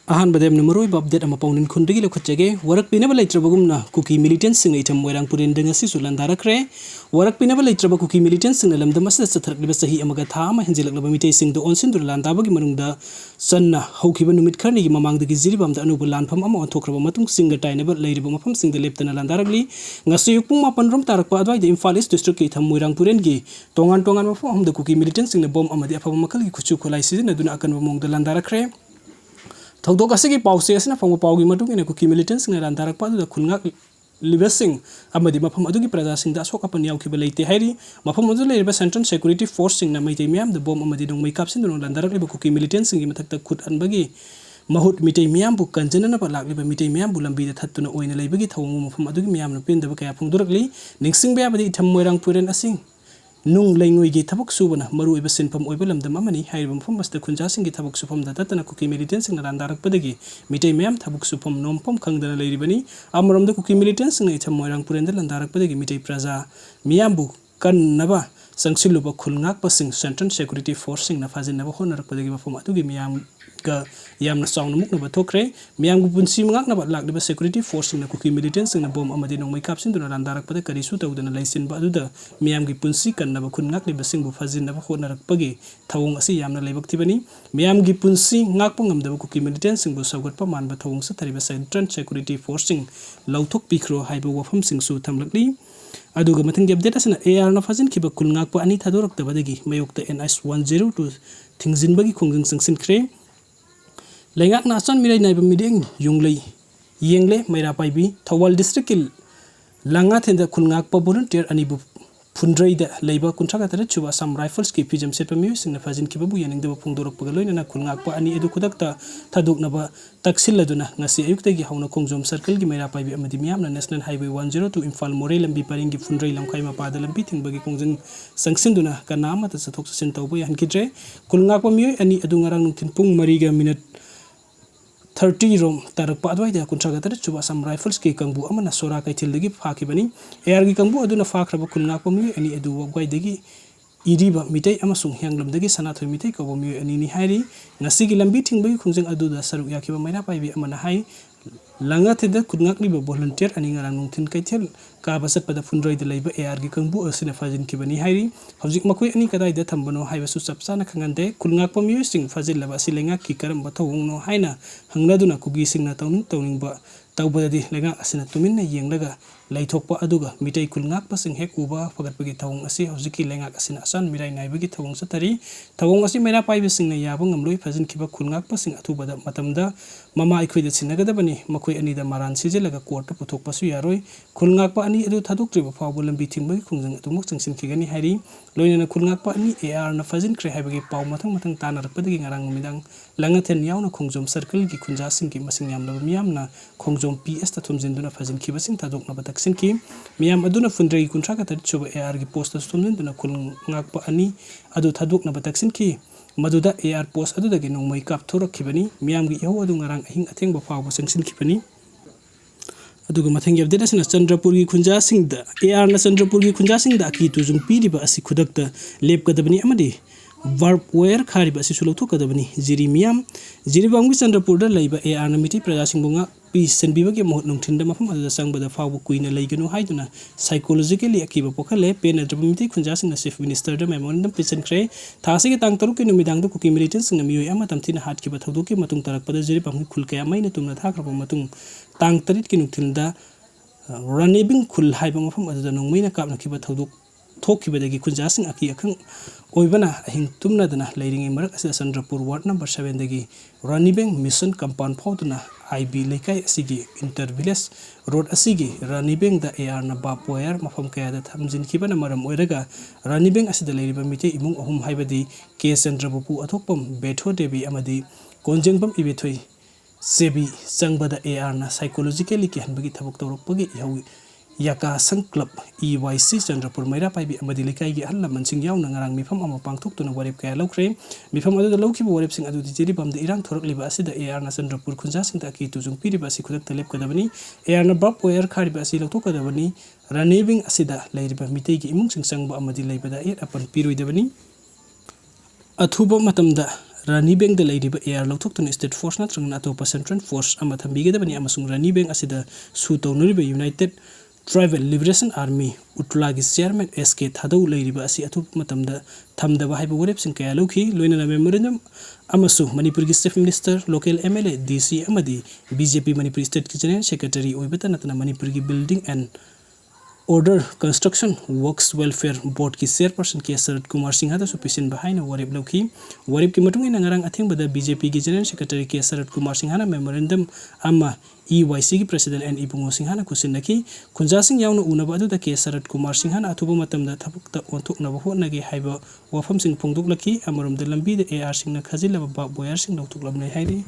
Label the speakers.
Speaker 1: Ahan badem numeroi update ama paunin khundigi lokhachege Warakpinaba Leitabagum Kuki Millitantsingna itam Moirangpurelda Kukisingi darakre Warakpinaba Leitabagum Kuki Millitantsingna lamdamas satharakliba sahi amaga thama henjelaklaba mitaisingdo onsindur landabagi manungda sanna haukiba numit kharnigi mamangdagi jiribamda anubu lanpham ama onthokraba matung singa tainaba leiriba mafam singda leptana landaragli ngasiyuk pung 8 rom tarakpa adwaida Imphal East District itam Moirangpurelgi tongan mafam amda Kuki Millitantsingna bom amadi afaba makalgi kuchu kholai sizinaduna akanba mongda landarakre Thogdok asigi pause asina phangba paugi matung ina Kuki Millitantsingna landarakpa adu khulngak libasing amadi mafam adugi praja singda sokapan yaukhiba leite hairi mafam adu leiriba Central Security Force singna maitei miyam da bom amadi dongmai kapsinduna landarakliba Kuki Millitantsinggi mathakta khut anbagi mahut mitei miyam bu kanjana pa lakliba mitei miyam bu lambi da thattuna oina leibagi thawng mafam adugi miyam na pendaba kaya phungdurakli ningsingba abadi itham Moirangpuren asing nung lengoi gi thabak subana maru iba sinpham oiba lamdam amani hairiba mafam basta khunjasing gi thabak sufam da tatana Kuki Millitantsingna landarakpadagi mitei miyam thabak sufam nompam khangdana leiribani amramda Kuki Millitantsingna itham Moirangpurenda landarakpadagi mitei praja miyam bu kannaba sangsiluba khulngak pasing Central Security Force singna fajinaba honarakpadagi mafam adugi miyam ga yamna sawna muknaba thokre miyam gu punsi mangaknaba lakliba Security Force singna Kuki Millitantsingna bom amadi nongmai kapsinduna landarakpada karisu tawdana laisinba aduda miyam gi punsi kannaba khungakliba singbu fajinaba honarakpagi thawong asi yamna leibaktibani miyam gi punsi ngakpa ngamdaba Kuki Millitantsingbu sawgatpa manba thawong sathariba Central Security Force sing lauthok pikro haiba wafam singsu thamlakli aduga mathang update asana AR na fajin khiba khulngakpa ani thadoraktabadagi mayokta NS 102 thingzinbagi khongjing sangsinkre Lengak na asan mirai naiba mideng yunglei yengle maira paibi Thawal district kil langa thenda khulngak pa volunteer anibu phundraida leiba kunthaka tare chuba sam rifles ki pijam set pami singna fajin kibabu yaningda phungdorok pagaloina na khulngak pa ani edu khudakta thaduknaba taksilladuna ngasi ayuktagi hauna khongjom circle gi maira paibi amadi miyamna National Highway 102 Imphal Morei lambi paringi phundrai lamkhai mapada lambi thingbagi khongjing sangsinduna kanama ta sathok sin tawba yankidre khulngak pa miyoi ani edu ngarang nungthin pung 30 rom tarakpa adwaida kuntraga tare chuba sam rifles ki kangbu amana sora kaithildagi phakibani AR gi kangbu aduna phakraba khulngakpa mi ani edu wagwaidagi iriba mitei amasung hyanglamdagi sanathoi mitei kawba mi ani ni hairi ngasigi lambi thingbagi khungjang aduda saruk yakiba maina paibi amana hai langa theda khungakliba volunteer ani ngarang nungthin kaithel ka basat pada phundraida leiba AR gi kangbu asina fajin kibani hairi hojik makoi ani kadai da thambano haiba su sapsana khangande khulngakpa mi sing fajil laba silenga ki karam bathawungno haina hangladuna Kukisingi tawningba tawbadadi lenga asina tuminna yenglaga laithokpa aduga mitei khulngakpa sing hek uba fagatpagi thawung asi hojiki lenga asina asan mirai naibagi thawung satari thawung asi mera paibe singna yaba ngamloi fajin kiba khulngakpa sing athubada matamda mama ikhoida sinagadabani makoi anida maran sijelaga court puthokpa su yaroi khulngakpa ani edu thaduktriba fawbu lambi thingbagi khungjang atumuk changsin khigani hairi loinana khulngakpa ani AR na fajin kre haibagi paw mathang tanarakpadagi ngarang midang langathen yauna khongjom circle gi khunjasing gi masing yamlaba miyamna khongjom PS ta thumjinduna fajin khibasing thadokna bataksin ki miyam aduna fundrei kuntraka tar chuba AR gi post ta thumjinduna khulngakpa ani adu thadokna bataksin ki maduda AR post adudagi nongmai kap thorakhibani miyam gi yaw adu ngarang ahing athengba fawba sangsin khibani aduga mathang update asina Chandrapur gi khunjasingda AR na Chandrapur gi khunjasingda ki tujung piriba asi khudakta lepkadabani amadi verb where khariba si sulok thokadabani jirimiyam jiribangwi Chandrapur da leiba AR na miti prajasingbunga pi senbibagi mohot nungthinda mafam adada sangbada fawbu kuina leiganu haiduna psychologically akiba pokhale pen adra miti khunjasingna chief minister da memorandum present kre thasigi tang taruk ki numidang da Kuki Millitantsingna miyoi ama tamthina hatkiba thawdoki matung tarakpada jiribangwi khulkaya maina tumna thakraba matung tang tarit ki nungthinda running khul haiba mafam adada nongmaina kapna kiba thawdok thokibadagi khunjasing aki akhang oibana ahing tumnadana leiringi marak asida Chandrapur ward number 7 dagi Ranibeng mission compound phauduna IB lekai asigi inter village road asigi Ranibeng da AR na bapoyar mafam kaya da thamjin khibana maram oiraga Ranibeng asida leiriba mitei imung ahum haibadi K Chandrababu athokpam betho devi amadi konjengbam ibethoi sebi changbada AR na psychologically ki hanbagi thabuk tawrokpagi ihawi Yaka Sang Club EYC Chandrapur maira paibi amadi lekai gi halla mansing yauna ngarang mifam ama pangthoktuna warep kaya lokre mifam adu lokhiba warep sing adu jeri bamde irang thorakliba asida AR na Chandrapur khunjasing ta ki tujung piriba asi khudak talep kadabani AR na bab wire khariba asi loktokadabani ranebing asida leiriba mitei gi imung sing sangba amadi leibada yet apan piroidabani athuba matamda Rani Bank da leiriba air lauthokna state force natrangna atopa central force ama thambigedabani amasung Rani Bank asida su tawnuriba United Tribal Liberation Army Utlagi Chairman SK Thadau leiriba asi atup matamda thamdaba haiba warep sing kaya lauki loinana memorandum amasu Manipur Chief Minister local MLA DC amadi BJP Manipur State General Secretary oibata natana Manipur Building and Order Construction Works Welfare Board ki Chairperson ke Sarat Kumar Singha da supisin bahaina warep lauki warep ki matung ina ngarang atheng bada BJP ki General Secretary ke Sarat Kumar Singha na memorandum ama EYC ki President and Ibungo Singha na kusinaki kunja sing yauna unaba adu da ke Sarat Kumar Singha na atuba matamda thapukta onthokna ba hotnagi haiba wafam sing phongdok laki amarom da lambi da AR sing na khajilaba ba boyar sing lautuk lamnai hairi